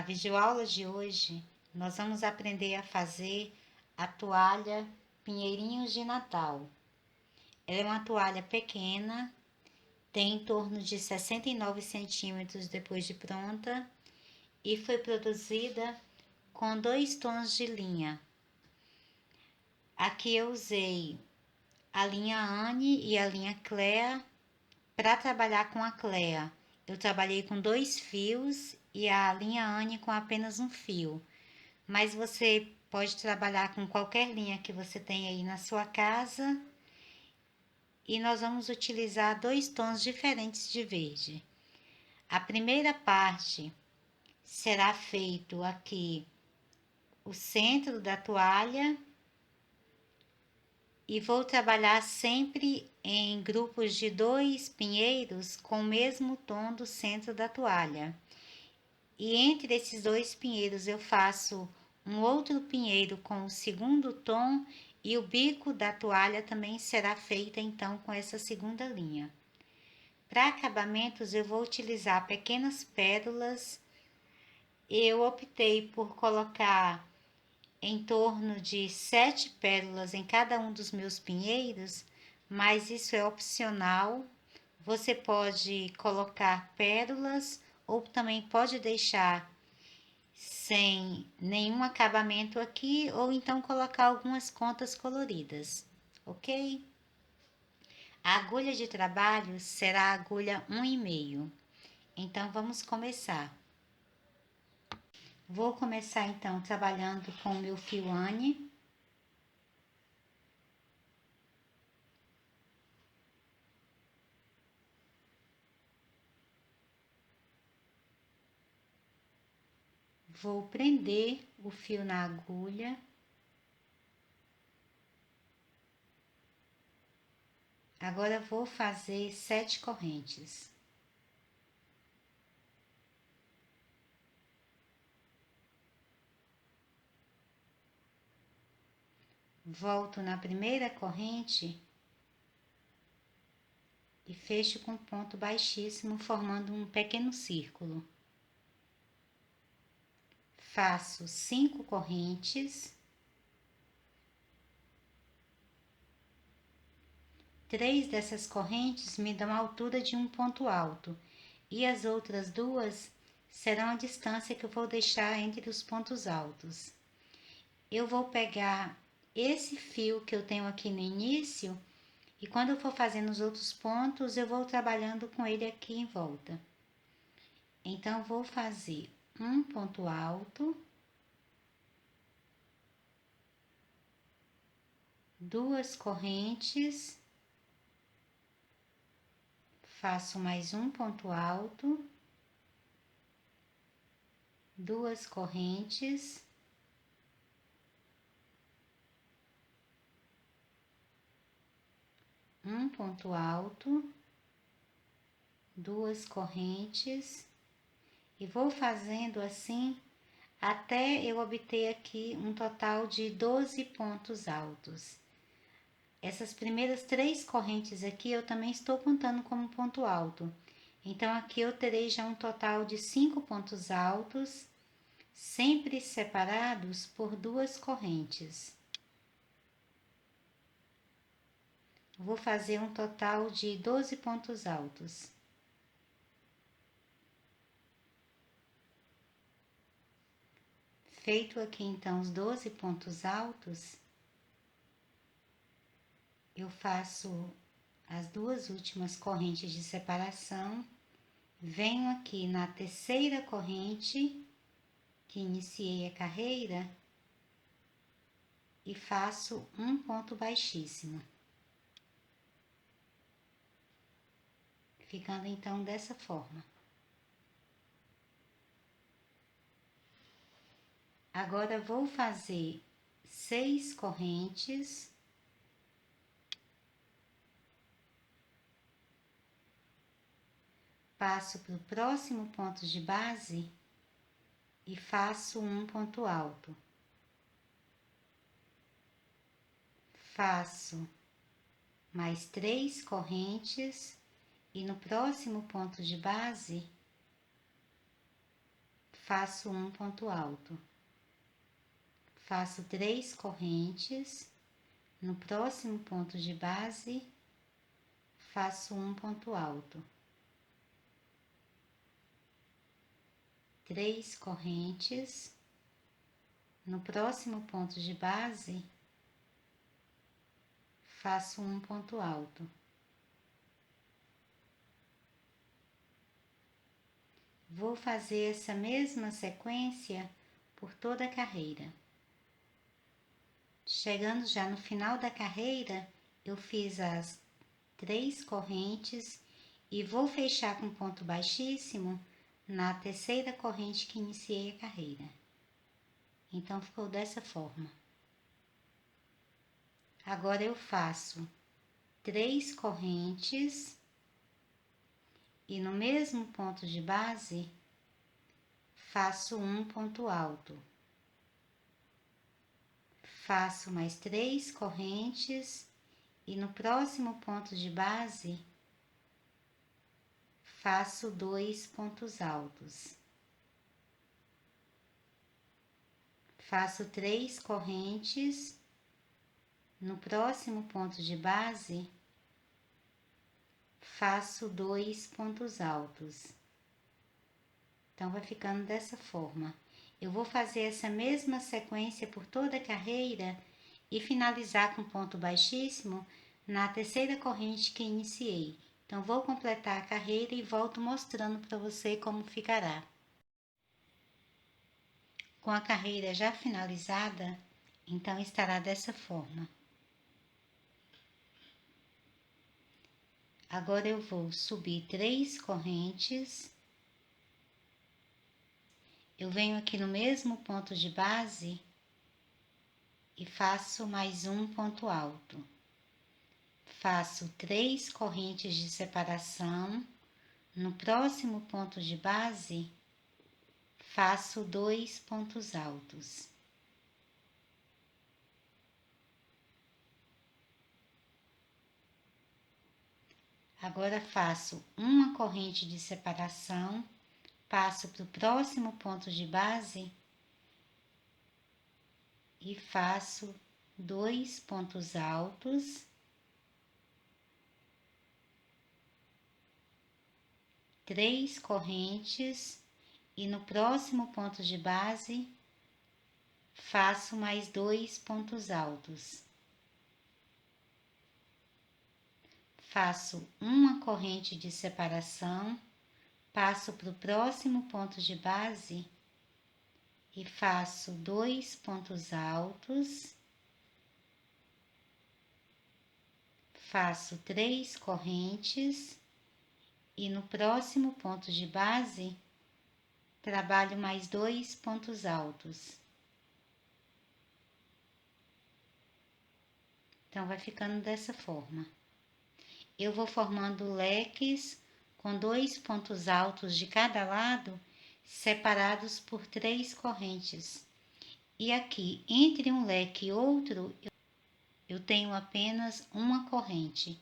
Na videoaula de hoje, nós vamos aprender a fazer a toalha Pinheirinhos de Natal. Ela é uma toalha pequena, tem em torno de 69 centímetros depois de pronta e foi produzida com 2 tons de linha. Aqui eu usei a linha Anne e a linha Clea. Para trabalhar com a Clea, eu trabalhei com 2 fios e a linha Anne com apenas um fio. Mas você pode trabalhar com qualquer linha que você tenha aí na sua casa. E nós vamos utilizar 2 tons diferentes de verde. A primeira parte será feito aqui o centro da toalha e vou trabalhar sempre em grupos de 2 pinheiros com o mesmo tom do centro da toalha. E entre esses 2 pinheiros eu faço um outro pinheiro com o segundo tom e o bico da toalha também será feita então com essa segunda linha. Para acabamentos eu vou utilizar pequenas pérolas. Eu optei por colocar em torno de 7 pérolas em cada um dos meus pinheiros, mas isso é opcional. Você pode colocar pérolas ou também pode deixar sem nenhum acabamento aqui, ou então colocar algumas contas coloridas, ok? A agulha de trabalho será a agulha 1,5. Então, vamos começar. Vou começar, então, trabalhando com o meu fio Anne. Vou prender o fio na agulha. Agora, vou fazer 7 correntes. Volto na primeira corrente e fecho com ponto baixíssimo, formando um pequeno círculo. Faço 5 correntes. 3 dessas correntes me dão a altura de um ponto alto e as outras 2 serão a distância que eu vou deixar entre os pontos altos. Eu vou pegar esse fio que eu tenho aqui no início e quando eu for fazendo os outros pontos, eu vou trabalhando com ele aqui em volta. Então, vou fazer um ponto alto, 2 correntes, faço mais um ponto alto, 2 correntes, um ponto alto, 2 correntes e vou fazendo assim até eu obter aqui um total de 12 pontos altos. Essas primeiras 3 correntes aqui eu também estou contando como ponto alto. Então, aqui eu terei já um total de 5 pontos altos, sempre separados por 2 correntes. Vou fazer um total de 12 pontos altos. Feito aqui então os 12 pontos altos, eu faço as 2 últimas correntes de separação, venho aqui na terceira corrente que iniciei a carreira e faço um ponto baixíssimo, ficando então dessa forma. Agora vou fazer 6 correntes, passo para o próximo ponto de base e faço um ponto alto. Faço mais 3 correntes e no próximo ponto de base faço um ponto alto, faço 3 correntes, no próximo ponto de base, faço um ponto alto, 3 correntes, no próximo ponto de base, faço um ponto alto. Vou fazer essa mesma sequência por toda a carreira. Chegando já no final da carreira, eu fiz as 3 correntes e vou fechar com ponto baixíssimo na terceira corrente que iniciei a carreira. Então, ficou dessa forma. Agora, eu faço 3 correntes e no mesmo ponto de base, faço um ponto alto. Faço mais 3 correntes e no próximo ponto de base, faço 2 pontos altos. Faço 3 correntes, no próximo ponto de base, faço 2 pontos altos. Então, vai ficando dessa forma. Eu vou fazer essa mesma sequência por toda a carreira e finalizar com ponto baixíssimo na terceira corrente que iniciei. Então, vou completar a carreira e volto mostrando para você como ficará. Com a carreira já finalizada, então estará dessa forma. Agora eu vou subir 3 correntes. Eu venho aqui no mesmo ponto de base e faço mais um ponto alto. Faço 3 correntes de separação. No próximo ponto de base, faço 2 pontos altos. Agora, faço uma corrente de separação, passo para o próximo ponto de base e faço 2 pontos altos, 3 correntes e no próximo ponto de base faço mais 2 pontos altos. Faço uma corrente de separação, passo para o próximo ponto de base e faço 2 pontos altos, faço 3 correntes e no próximo ponto de base trabalho mais 2 pontos altos. Então, vai ficando dessa forma. Eu vou formando leques com 2 pontos altos de cada lado, separados por 3 correntes. E aqui, entre um leque e outro, eu tenho apenas uma corrente.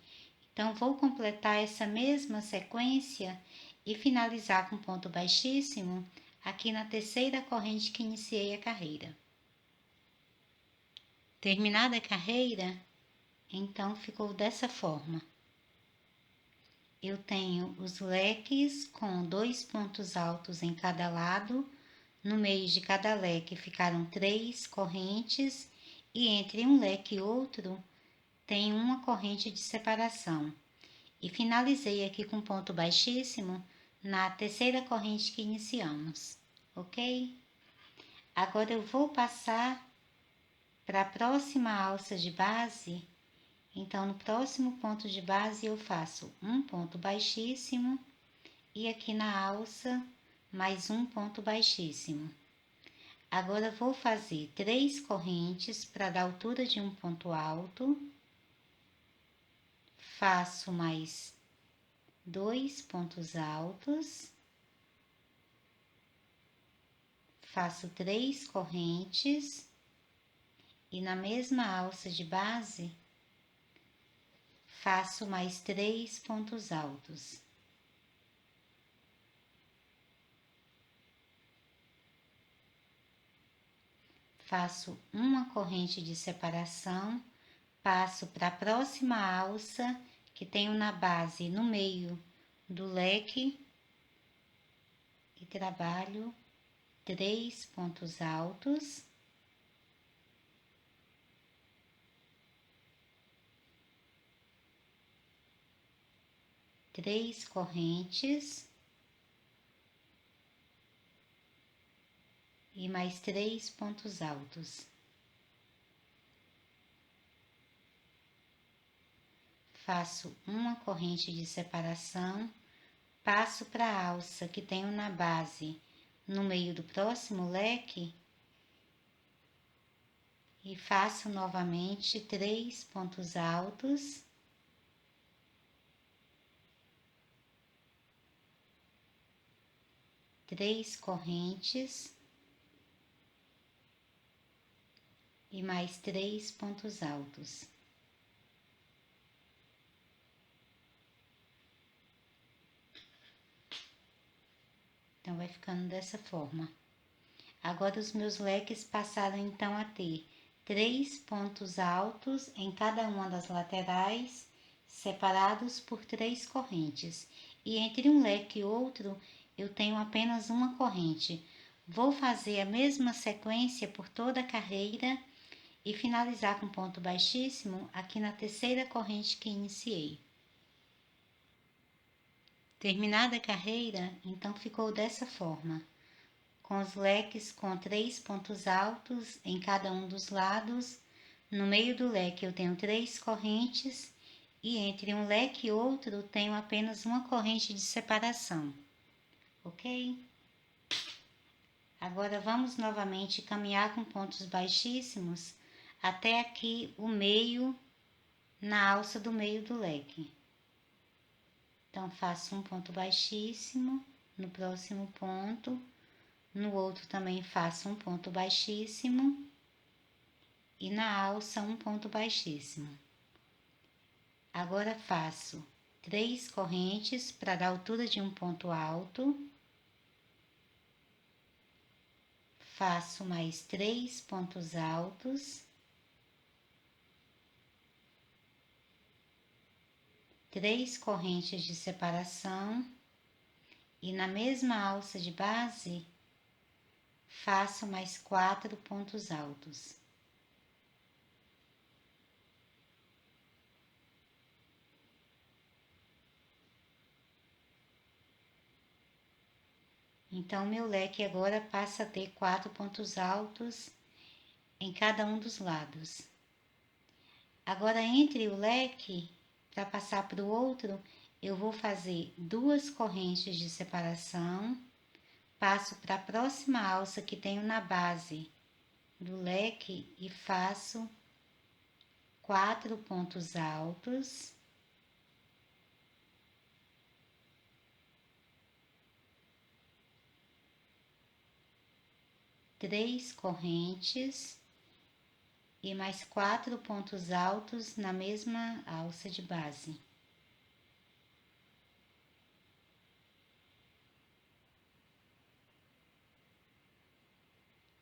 Então, vou completar essa mesma sequência e finalizar com ponto baixíssimo aqui na terceira corrente que iniciei a carreira. Terminada a carreira, então ficou dessa forma. Eu tenho os leques com 2 pontos altos em cada lado, no meio de cada leque ficaram 3 correntes e entre um leque e outro tem uma corrente de separação. E finalizei aqui com ponto baixíssimo na terceira corrente que iniciamos, ok? Agora eu vou passar para a próxima alça de base. Então, no próximo ponto de base, eu faço um ponto baixíssimo e aqui na alça, mais um ponto baixíssimo. Agora, vou fazer 3 correntes para dar altura de um ponto alto. Faço mais 2 pontos altos. Faço 3 correntes e na mesma alça de base, faço mais 3 pontos altos. faço uma corrente de separação, passo para a próxima alça que tenho na base, no meio do leque, e trabalho 3 pontos altos, três correntes e mais 3 pontos altos. Faço uma corrente de separação, passo para a alça que tenho na base, no meio do próximo leque, e faço novamente 3 pontos altos, três correntes e mais 3 pontos altos. Então, vai ficando dessa forma. Agora, os meus leques passaram então a ter 3 pontos altos em cada uma das laterais, separados por 3 correntes. E entre um leque e outro, eu tenho apenas uma corrente. Vou fazer a mesma sequência por toda a carreira e finalizar com ponto baixíssimo aqui na terceira corrente que iniciei. Terminada a carreira, então ficou dessa forma, com os leques com 3 pontos altos em cada um dos lados. No meio do leque eu tenho 3 correntes e entre um leque e outro tenho apenas uma corrente de separação, ok? Agora vamos novamente caminhar com pontos baixíssimos até aqui o meio, na alça do meio do leque. Então, faço um ponto baixíssimo no próximo ponto, no outro também faço um ponto baixíssimo e na alça um ponto baixíssimo. Agora faço 3 correntes para dar altura de um ponto alto, faço mais 3 pontos altos, 3 correntes de separação e na mesma alça de base faço mais 4 pontos altos. Então, meu leque agora passa a ter 4 pontos altos em cada um dos lados. Agora, entre o leque, para passar para o outro, eu vou fazer 2 correntes de separação, passo para a próxima alça que tenho na base do leque e faço 4 pontos altos, três correntes e mais 4 pontos altos na mesma alça de base.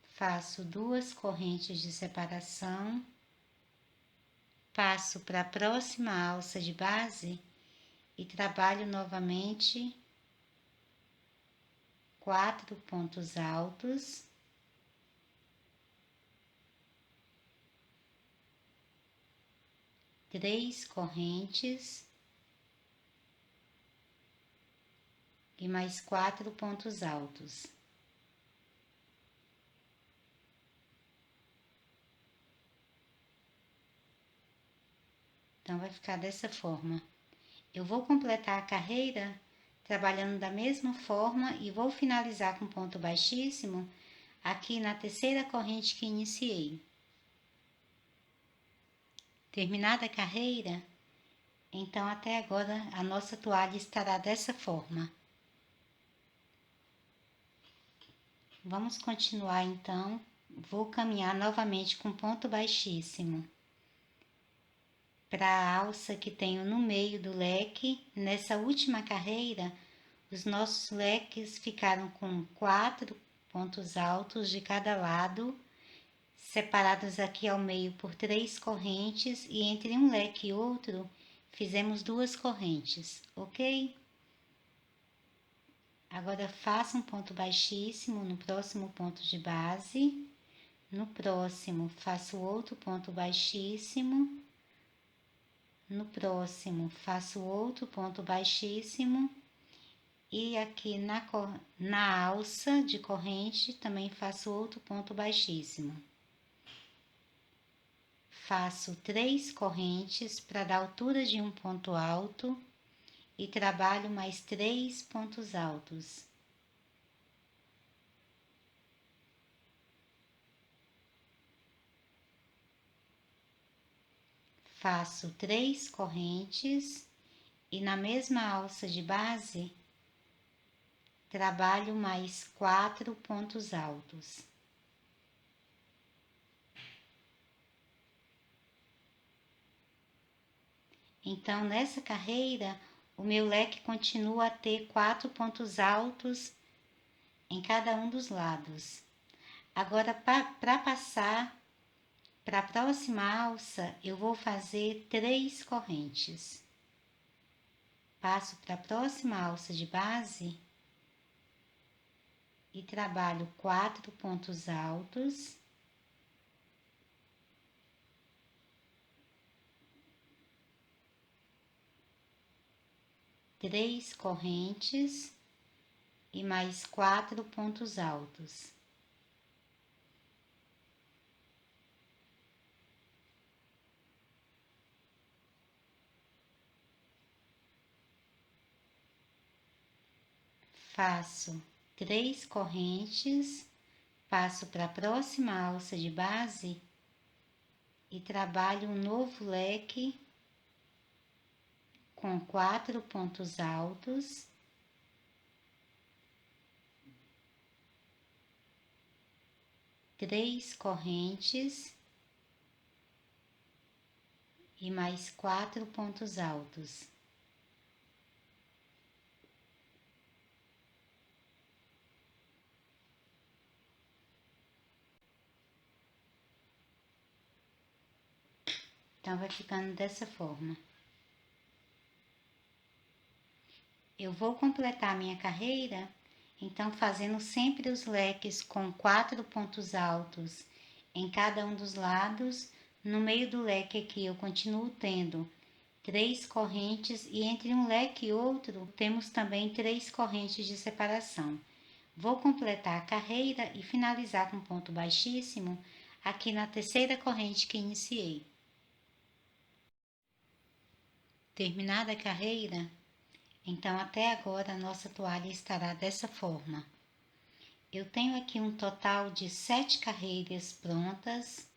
Faço 2 correntes de separação, passo para a próxima alça de base e trabalho novamente 4 pontos altos, três correntes e mais 4 pontos altos. Então, vai ficar dessa forma. Eu vou completar a carreira trabalhando da mesma forma e vou finalizar com ponto baixíssimo aqui na terceira corrente que iniciei. Terminada a carreira, então até agora a nossa toalha estará dessa forma. Vamos continuar então, vou caminhar novamente com ponto baixíssimo para a alça que tenho no meio do leque. Nessa última carreira, os nossos leques ficaram com 4 pontos altos de cada lado, separados aqui ao meio por 3 correntes, e entre um leque e outro fizemos 2 correntes, ok? Agora faça um ponto baixíssimo no próximo ponto de base, no próximo faço outro ponto baixíssimo, no próximo faço outro ponto baixíssimo, e aqui na alça de corrente também faço outro ponto baixíssimo. Faço 3 correntes para dar altura de um ponto alto e trabalho mais 3 pontos altos. Faço 3 correntes e na mesma alça de base trabalho mais 4 pontos altos. Então, nessa carreira, o meu leque continua a ter 4 pontos altos em cada um dos lados. Agora, para passar para a próxima alça, eu vou fazer 3 correntes. Passo para a próxima alça de base e trabalho 4 pontos altos. Três correntes e mais 4 pontos altos. Faço 3 correntes, passo para a próxima alça de base e trabalho um novo leque com 4 pontos altos. Três correntes e mais 4 pontos altos. Então, vai ficando dessa forma. Eu vou completar minha carreira, então, fazendo sempre os leques com 4 pontos altos em cada um dos lados. No meio do leque aqui, eu continuo tendo 3 correntes e entre um leque e outro, temos também 3 correntes de separação. Vou completar a carreira e finalizar com ponto baixíssimo aqui na terceira corrente que iniciei. Terminada a carreira, então até agora a nossa toalha estará dessa forma. Eu tenho aqui um total de 7 carreiras prontas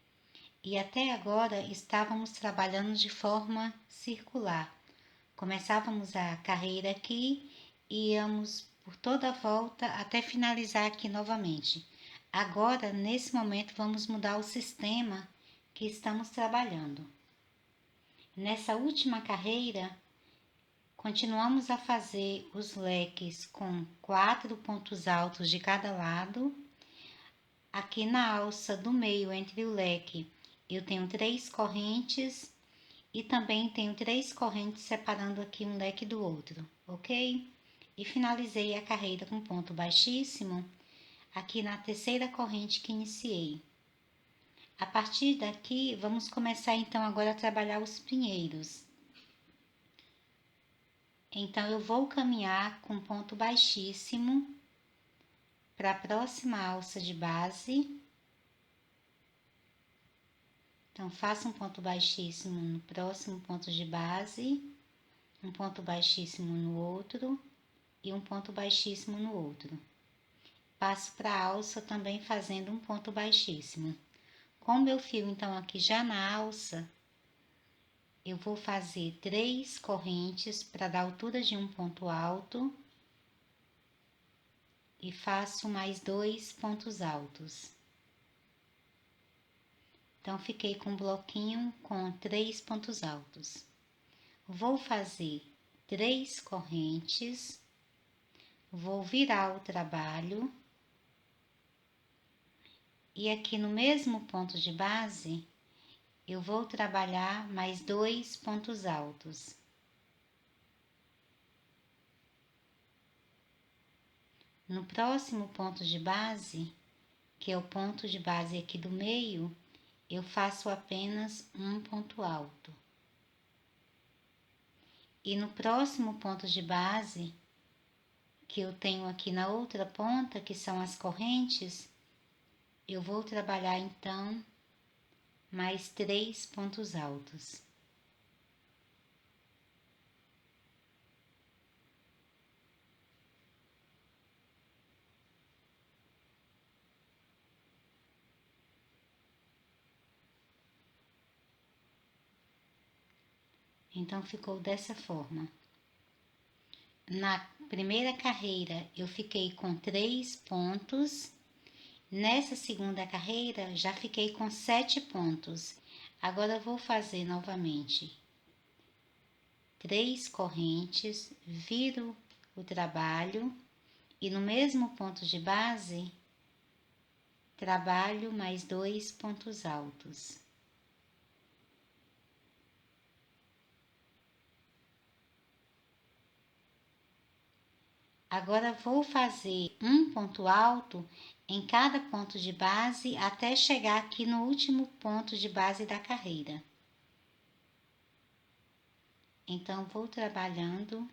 e até agora estávamos trabalhando de forma circular. Começávamos a carreira aqui e íamos por toda a volta até finalizar aqui novamente. Agora, nesse momento, vamos mudar o sistema que estamos trabalhando. Nessa última carreira, continuamos a fazer os leques com 4 pontos altos de cada lado. Aqui na alça do meio entre o leque, eu tenho 3 correntes e também tenho 3 correntes separando aqui um leque do outro, ok? E finalizei a carreira com ponto baixíssimo aqui na terceira corrente que iniciei. A partir daqui, vamos começar então agora a trabalhar os pinheiros. Então, eu vou caminhar com ponto baixíssimo para a próxima alça de base. Então, faço um ponto baixíssimo no próximo ponto de base, um ponto baixíssimo no outro e um ponto baixíssimo no outro. Passo para a alça também fazendo um ponto baixíssimo. Com o meu fio, então, aqui já na alça, eu vou fazer 3 correntes para dar altura de um ponto alto e faço mais 2 pontos altos. Então, fiquei com um bloquinho com 3 pontos altos. Vou fazer 3 correntes, vou virar o trabalho E aqui no mesmo ponto de base, eu vou trabalhar mais 2 pontos altos. No próximo ponto de base, que é o ponto de base aqui do meio, eu faço apenas um ponto alto. E no próximo ponto de base, que eu tenho aqui na outra ponta, que são as correntes, eu vou trabalhar então mais 3 pontos altos. Então, ficou dessa forma. Na primeira carreira, eu fiquei com 3 pontos. Nessa segunda carreira, já fiquei com 7 pontos. Agora, eu vou fazer novamente 3 correntes, viro o trabalho e no mesmo ponto de base, trabalho mais 2 pontos altos. Agora vou fazer um ponto alto em cada ponto de base até chegar aqui no último ponto de base da carreira. Então, vou trabalhando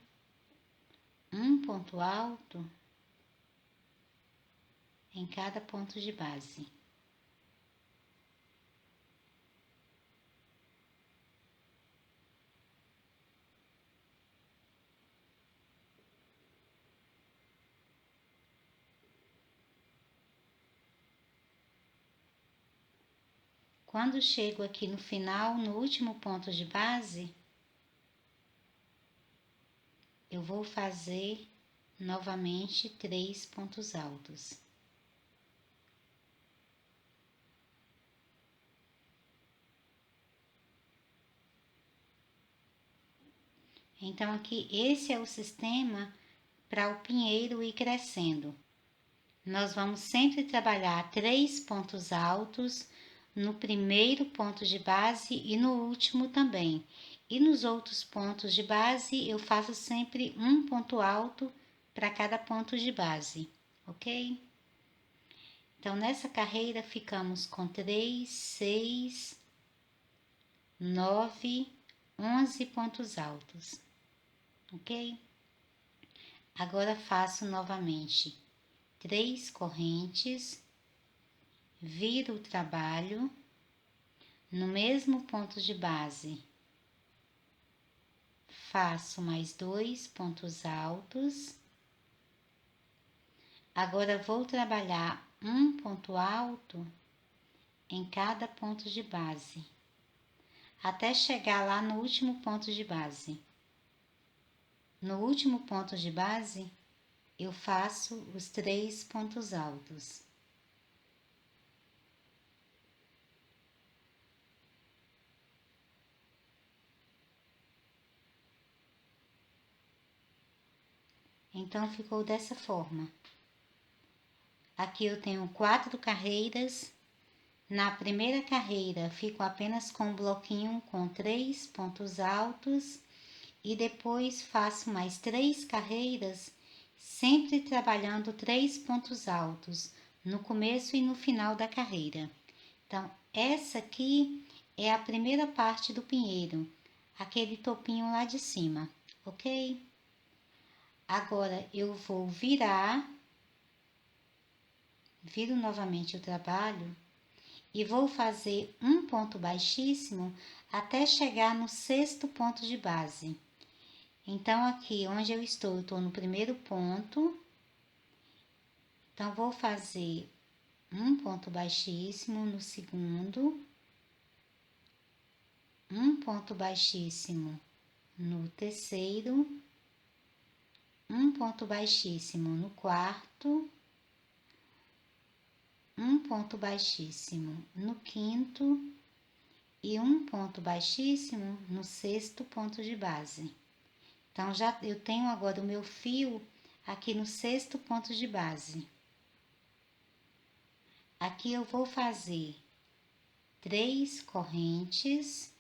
um ponto alto em cada ponto de base. Quando chego aqui no final, no último ponto de base, eu vou fazer novamente 3 pontos altos. Então, aqui, esse é o sistema para o pinheiro ir crescendo. Nós vamos sempre trabalhar 3 pontos altos no primeiro ponto de base e no último também. E nos outros pontos de base, eu faço sempre um ponto alto para cada ponto de base, ok? Então, nessa carreira, ficamos com 3, 6, 9, 11 pontos altos, ok? Agora, faço novamente 3 correntes, viro o trabalho, no mesmo ponto de base, faço mais 2 pontos altos. Agora, vou trabalhar um ponto alto em cada ponto de base, até chegar lá no último ponto de base. No último ponto de base, eu faço os 3 pontos altos. Então, ficou dessa forma. Aqui eu tenho 4 carreiras. Na primeira carreira, fico apenas com um bloquinho com 3 pontos altos e depois faço mais 3 carreiras, sempre trabalhando 3 pontos altos no começo e no final da carreira. Então, essa aqui é a primeira parte do pinheiro, aquele topinho lá de cima, ok? Agora, eu vou viro novamente o trabalho e vou fazer um ponto baixíssimo até chegar no 6º ponto de base. Então, aqui onde eu estou no primeiro ponto. Então, vou fazer um ponto baixíssimo no segundo, um ponto baixíssimo no terceiro, um ponto baixíssimo no quarto, um ponto baixíssimo no quinto e um ponto baixíssimo no 6º ponto de base. Então, já eu tenho agora o meu fio aqui no 6º ponto de base. Aqui eu vou fazer 3 correntes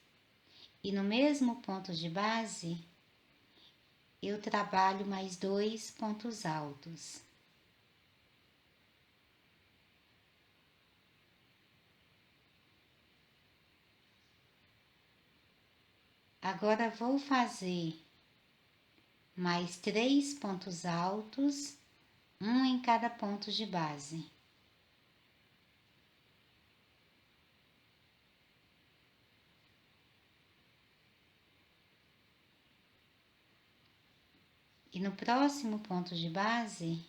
e no mesmo ponto de base eu trabalho mais 2 pontos altos. Agora vou fazer mais 3 pontos altos, um em cada ponto de base. E no próximo ponto de base,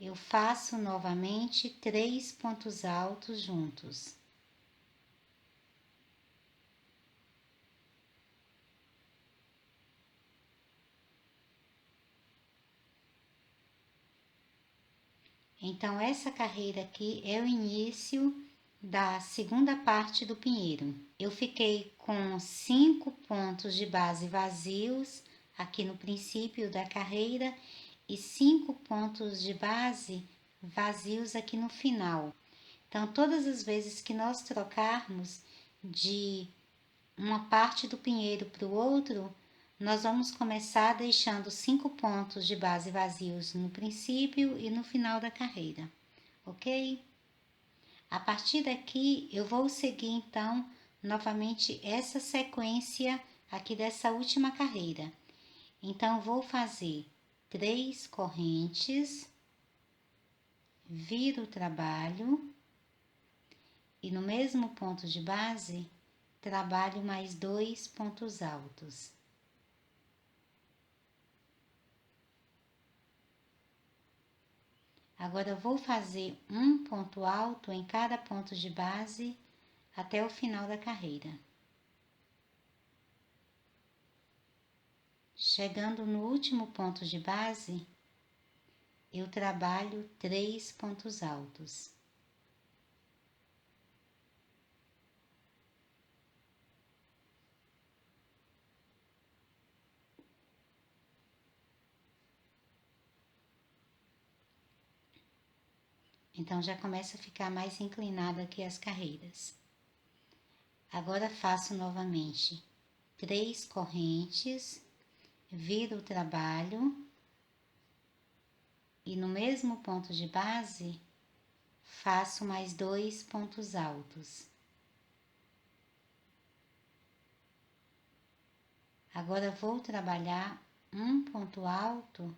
eu faço novamente 3 pontos altos juntos. Então, essa carreira aqui é o início da segunda parte do pinheiro. Eu fiquei com 5 pontos de base vazios aqui no princípio da carreira e 5 pontos de base vazios aqui no final. Então, todas as vezes que nós trocarmos de uma parte do pinheiro para o outro, nós vamos começar deixando 5 pontos de base vazios no princípio e no final da carreira, ok? A partir daqui, eu vou seguir então novamente essa sequência aqui dessa última carreira. Então, vou fazer 3 correntes, viro o trabalho e no mesmo ponto de base, trabalho mais 2 pontos altos. Agora, eu vou fazer um ponto alto em cada ponto de base até o final da carreira. Chegando no último ponto de base, eu trabalho 3 pontos altos. Então, já começa a ficar mais inclinada aqui as carreiras. Agora, faço novamente 3 correntes, viro o trabalho e no mesmo ponto de base, faço mais 2 pontos altos. Agora, vou trabalhar um ponto alto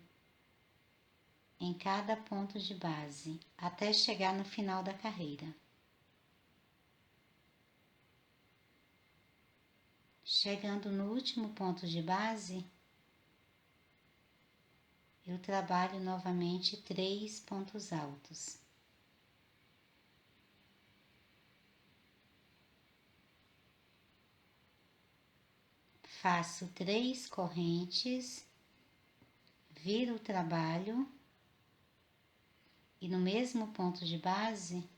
em cada ponto de base, até chegar no final da carreira. Chegando no último ponto de base, eu trabalho novamente 3 pontos altos. Faço 3 correntes, viro o trabalho e no mesmo ponto de base,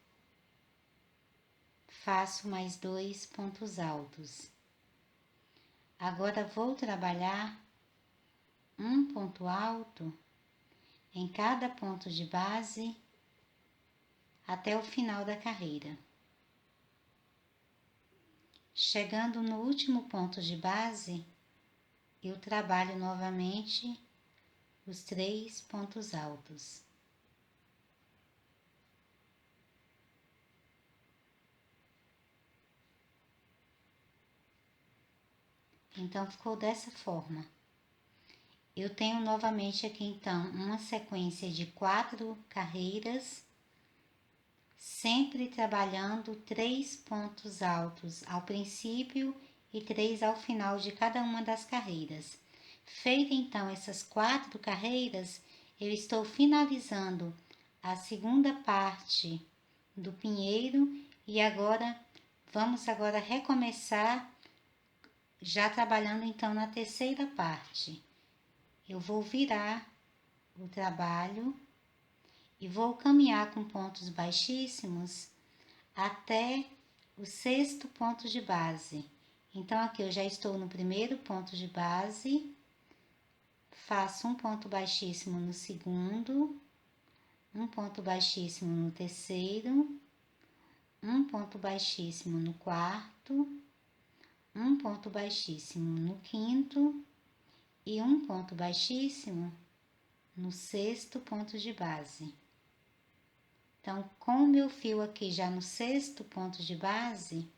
faço mais 2 pontos altos. Agora, vou trabalhar um ponto alto em cada ponto de base até o final da carreira. Chegando no último ponto de base, eu trabalho novamente os 3 pontos altos. Então, ficou dessa forma. Eu tenho novamente aqui, então, uma sequência de 4 carreiras, sempre trabalhando 3 pontos altos ao princípio e 3 ao final de cada uma das carreiras. Feita, então, essas 4 carreiras, eu estou finalizando a segunda parte do pinheiro e agora, vamos agora recomeçar já trabalhando então na terceira parte. Eu vou virar o trabalho e vou caminhar com pontos baixíssimos até o sexto ponto de base. Então, aqui eu já estou no primeiro ponto de base, faço um ponto baixíssimo no segundo, um ponto baixíssimo no terceiro, um ponto baixíssimo no quarto, um ponto baixíssimo no quinto e um ponto baixíssimo no sexto ponto de base. Então, com o meu fio aqui já no sexto ponto de base,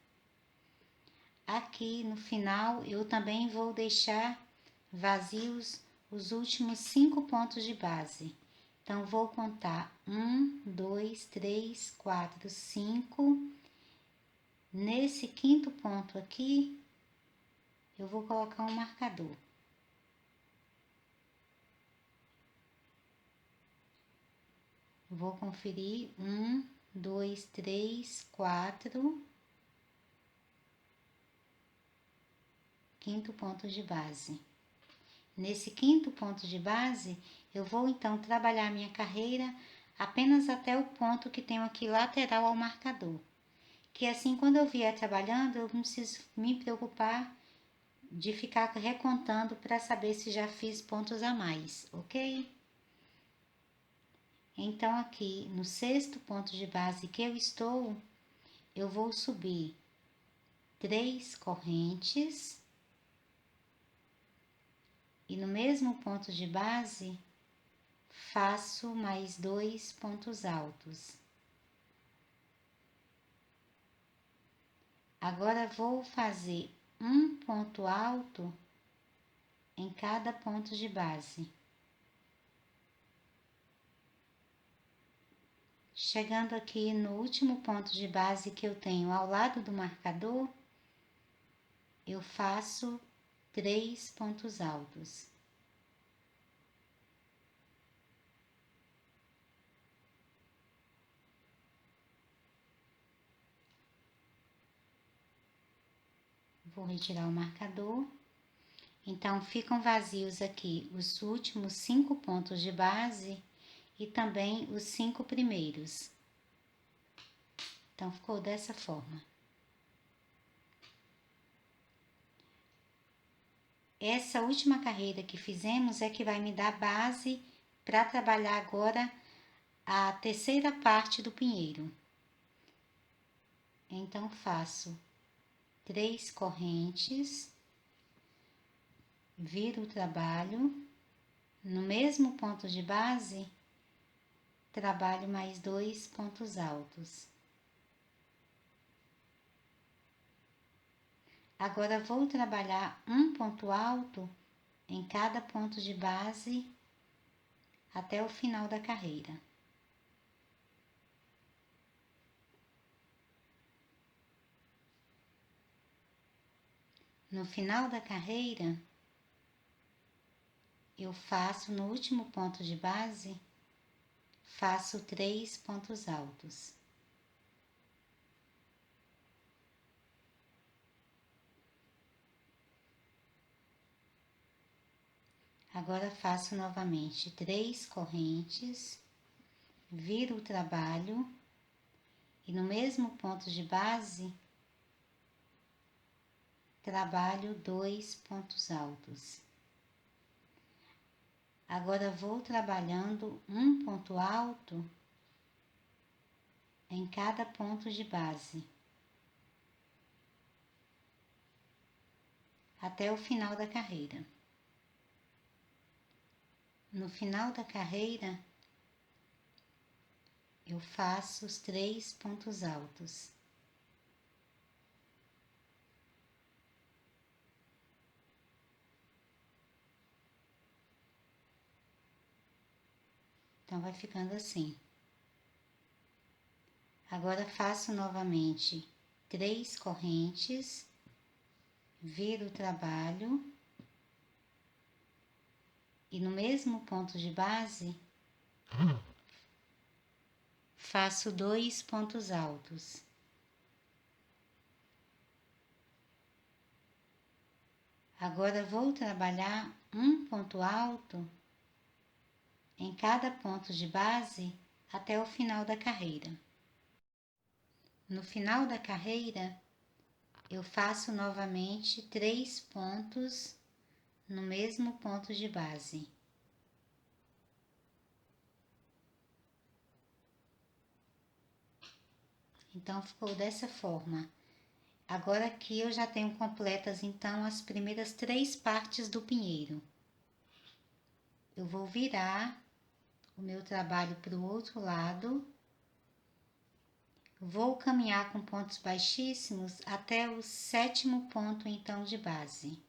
aqui no final eu também vou deixar vazios os últimos 5 pontos de base. Então, vou contar 1, 2, 3, 4, 5. Nesse quinto ponto aqui, eu vou colocar um marcador. Vou conferir 1, 2, 3, 4. Quinto ponto de base. Nesse quinto ponto de base, eu vou então trabalhar minha carreira apenas até o ponto que tenho aqui lateral ao marcador. Que assim, quando eu vier trabalhando, eu não preciso me preocupar de ficar recontando para saber se já fiz pontos a mais, ok? Então, aqui no sexto ponto de base que eu estou, eu vou subir 3 correntes. E no mesmo ponto de base, faço mais 2 pontos altos. Agora, vou fazer um ponto alto em cada ponto de base. Chegando aqui no último ponto de base que eu tenho ao lado do marcador, eu faço 3 pontos altos. Vou retirar o marcador. Então, ficam vazios aqui os últimos 5 pontos de base e também os 5 primeiros. Então, ficou dessa forma. Essa última carreira que fizemos é que vai me dar base para trabalhar agora a terceira parte do pinheiro. Então, faço 3 correntes, viro o trabalho, no mesmo ponto de base, trabalho mais 2 pontos altos. Agora, vou trabalhar um ponto alto em cada ponto de base até o final da carreira. No final da carreira, eu faço no último ponto de base, faço 3 pontos altos. Agora, faço novamente 3 correntes, viro o trabalho e no mesmo ponto de base, trabalho 2 pontos altos. Agora, vou trabalhando um ponto alto em cada ponto de base, até o final da carreira. No final da carreira, eu faço os 3 pontos altos. Então, vai ficando assim. Agora, faço novamente 3 correntes, viro o trabalho e no mesmo ponto de base, faço 2 pontos altos. Agora, vou trabalhar um ponto alto em cada ponto de base até o final da carreira. No final da carreira, eu faço novamente 3 pontos no mesmo ponto de base. Então, ficou dessa forma. Agora aqui eu já tenho completas, então, as primeiras 3 partes do pinheiro. Eu vou virar o meu trabalho para o outro lado. Vou caminhar com pontos baixíssimos até o 7º ponto, então, de base.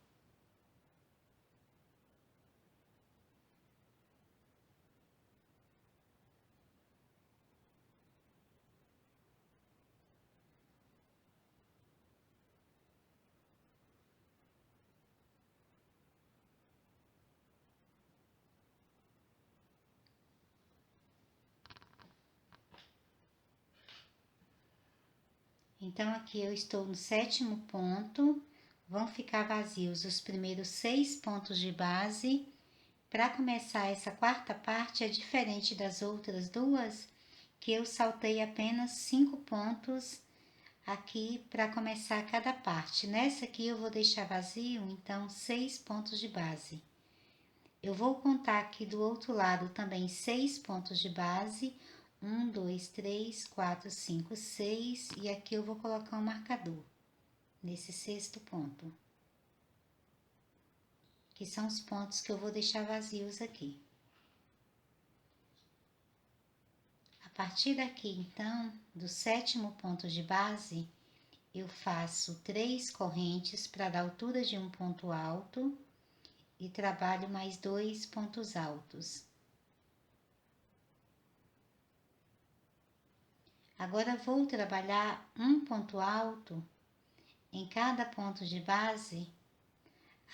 Então, aqui eu estou no 7º ponto, vão ficar vazios os primeiros 6 pontos de base. Para começar essa 4ª parte, é diferente das outras duas, que eu saltei apenas 5 pontos aqui para começar cada parte. Nessa aqui eu vou deixar vazio, então, 6 pontos de base. Eu vou contar aqui do outro lado também 6 pontos de base, 1, 2, 3, 4, 5, 6, e aqui eu vou colocar um marcador, nesse 6º ponto, que são os pontos que eu vou deixar vazios aqui. A partir daqui, então, do 7º ponto de base, eu faço 3 correntes para dar altura de um ponto alto e trabalho mais 2 pontos altos. Agora, vou trabalhar um ponto alto em cada ponto de base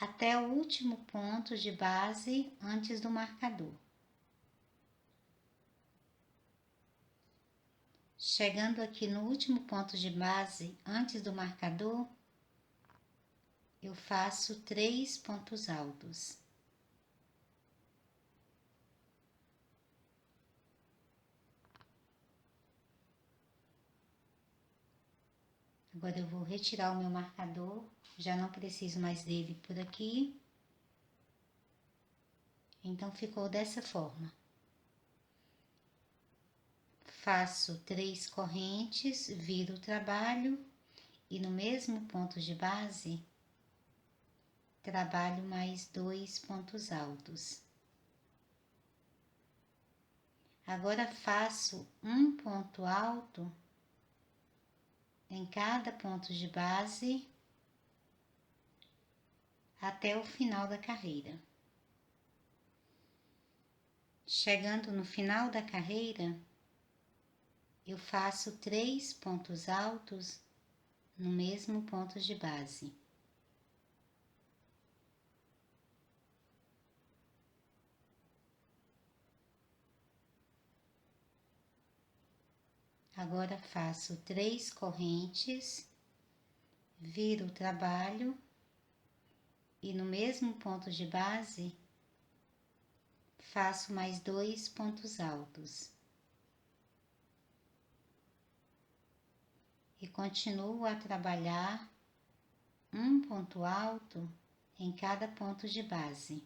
até o último ponto de base antes do marcador. Chegando aqui no último ponto de base antes do marcador, eu faço 3 pontos altos. Agora eu vou retirar o meu marcador, já não preciso mais dele por aqui. Então, ficou dessa forma. Faço 3 correntes, viro o trabalho e no mesmo ponto de base, trabalho mais 2 pontos altos. Agora, faço um ponto alto em cada ponto de base até o final da carreira. Chegando no final da carreira, eu faço 3 pontos altos no mesmo ponto de base. Agora faço 3 correntes, viro o trabalho e no mesmo ponto de base faço mais 2 pontos altos. E continuo a trabalhar um ponto alto em cada ponto de base.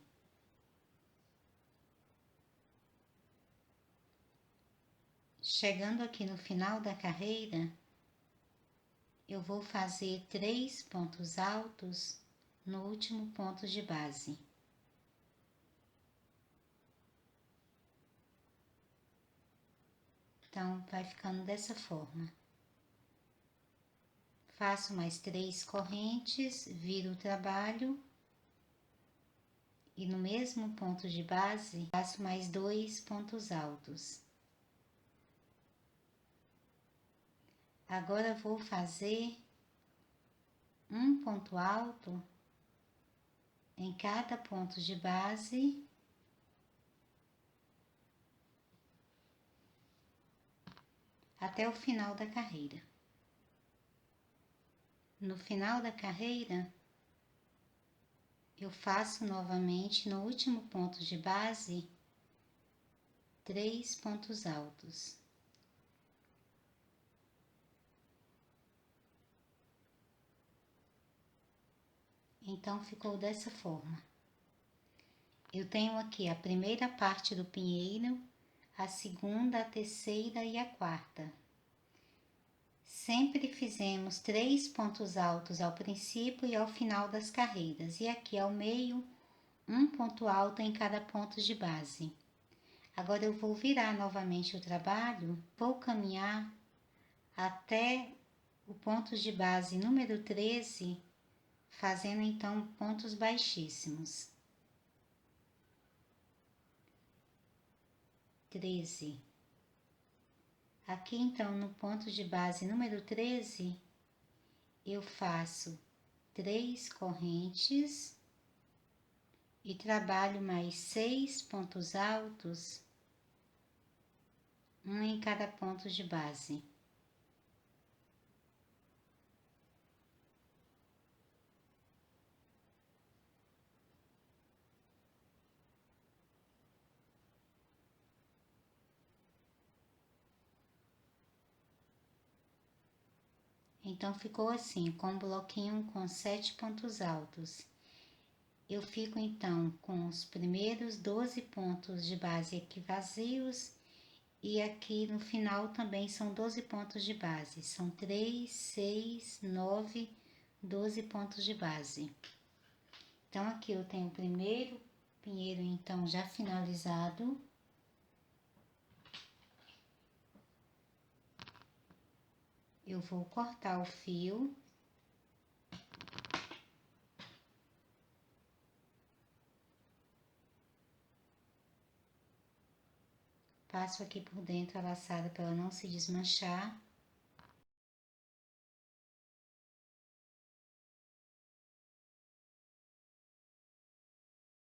Chegando aqui no final da carreira, eu vou fazer 3 pontos altos no último ponto de base. Então, vai ficando dessa forma. Faço mais 3 correntes, viro o trabalho e no mesmo ponto de base, faço mais 2 pontos altos. Agora vou fazer um ponto alto em cada ponto de base até o final da carreira. No final da carreira, eu faço novamente no último ponto de base 3 pontos altos. Então, ficou dessa forma. Eu tenho aqui a primeira parte do pinheiro, a segunda, a terceira e a quarta. Sempre fizemos 3 pontos altos ao princípio e ao final das carreiras, e aqui ao meio, um ponto alto em cada ponto de base. Agora eu vou virar novamente o trabalho, vou caminhar até o ponto de base número 13, fazendo então pontos baixíssimos. 13. Aqui então no ponto de base número 13, eu faço 3 correntes e trabalho mais 6 pontos altos, um em cada ponto de base. Então ficou assim, com um bloquinho com 7 pontos altos. Eu fico então com os primeiros 12 pontos de base aqui vazios, e aqui no final também são 12 pontos de base. São 3, 6, 9, 12 pontos de base. Então aqui eu tenho o primeiro pinheiro então já finalizado. Eu vou cortar o fio. Passo aqui por dentro a laçada para ela não se desmanchar.